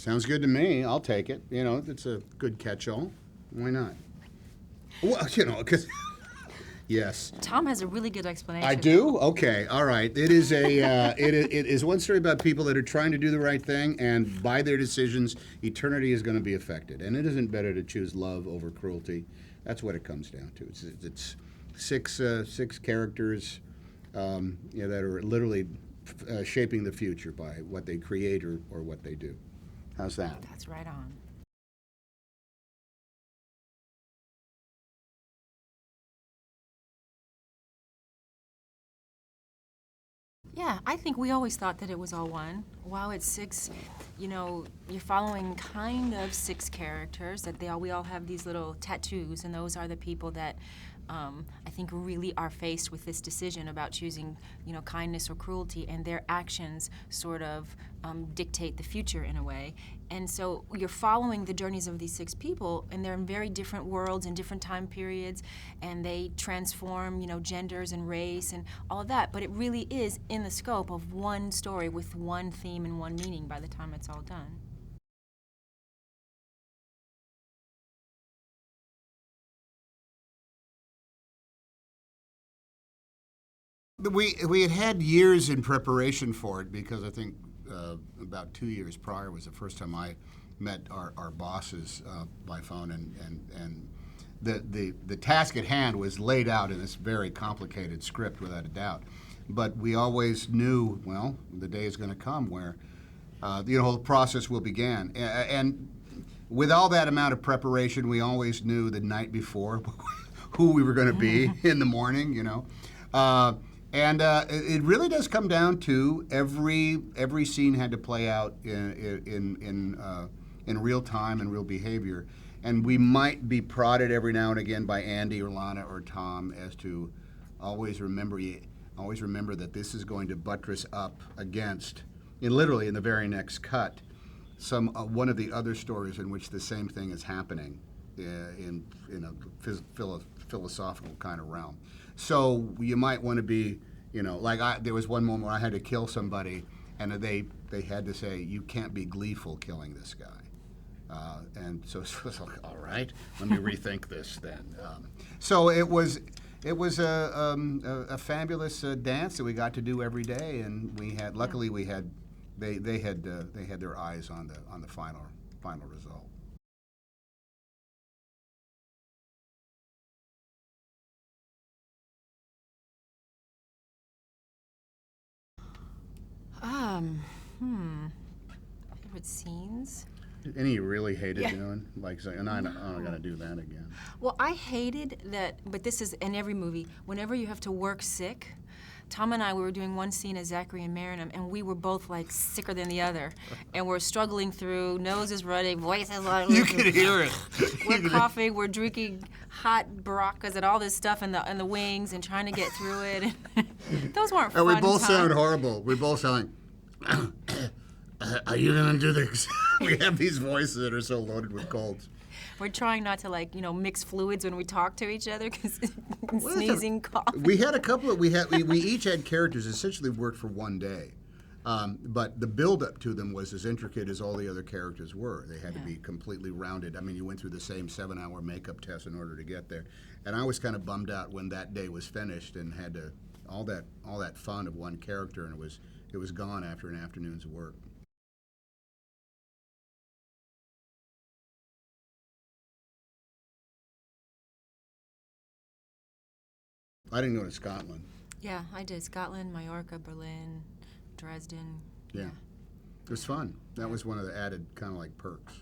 Sounds good to me. I'll take it. You know, it's a good catch-all. Why not? Well, you know, because yes. Tom has a really good explanation. I do? Okay, all right. It is it is one story about people that are trying to do the right thing, and by their decisions, eternity is going to be affected. And it isn't better to choose love over cruelty. That's what it comes down to. It's six characters that are literally shaping the future by what they create or what they do. How's that? That's right on. Yeah, I think we always thought that it was all one. Wow, it's six, you know, you're following kind of six characters, that we all have these little tattoos, and those are the people that I think really are faced with this decision about choosing, you know, kindness or cruelty, and their actions sort of dictate the future in a way. And so you're following the journeys of these six people, and they're in very different worlds and different time periods, and they transform, you know, genders and race and all of that. But it really is in the scope of one story with one theme and one meaning by the time it's all done. We had years in preparation for it because I think about 2 years prior was the first time I met our bosses by phone, and the task at hand was laid out in this very complicated script without a doubt. But we always knew, well, the day is going to come where the whole process will begin. And with all that amount of preparation, we always knew the night before who we were going to be in the morning, you know. And it really does come down to every scene had to play out in real time and real behavior. And we might be prodded every now and again by Andy or Lana or Tom as to always remember that this is going to buttress up against, literally in the very next cut, one of the other stories in which the same thing is happening in a philosophical kind of realm. So you might want to be, there was one moment where I had to kill somebody, and they had to say, you can't be gleeful killing this guy. And so it was like, all right, let me rethink this then. So it was a fabulous dance that we got to do every day, and luckily they had their eyes on the final result. Favorite scenes? Any you really hated doing? Like, and I'm not gonna do that again. Well, I hated that, but this is in every movie, whenever you have to work sick. Tom and I, we were doing one scene as Zachary and Marinum, and we were both like sicker than the other. And we're struggling through, noses running, voices like... You can hear it. We're coughing, we're drinking hot baracas and all this stuff in the wings and trying to get through it. Those weren't fun. And we both sound horrible. We both sound like, are you gonna do this? We have these voices that are so loaded with colds. We're trying not to mix fluids when we talk to each other because sneezing, coughing. We had a couple of we each had characters essentially worked for one day, but the build-up to them was as intricate as all the other characters were. They had to be completely rounded. I mean, you went through the same 7-hour makeup test in order to get there, and I was kind of bummed out when that day was finished and had to all that fun of one character, and it was gone after an afternoon's work. I didn't go to Scotland. Yeah, I did. Scotland, Mallorca, Berlin, Dresden. Yeah. It was fun. That was one of the added kind of like perks.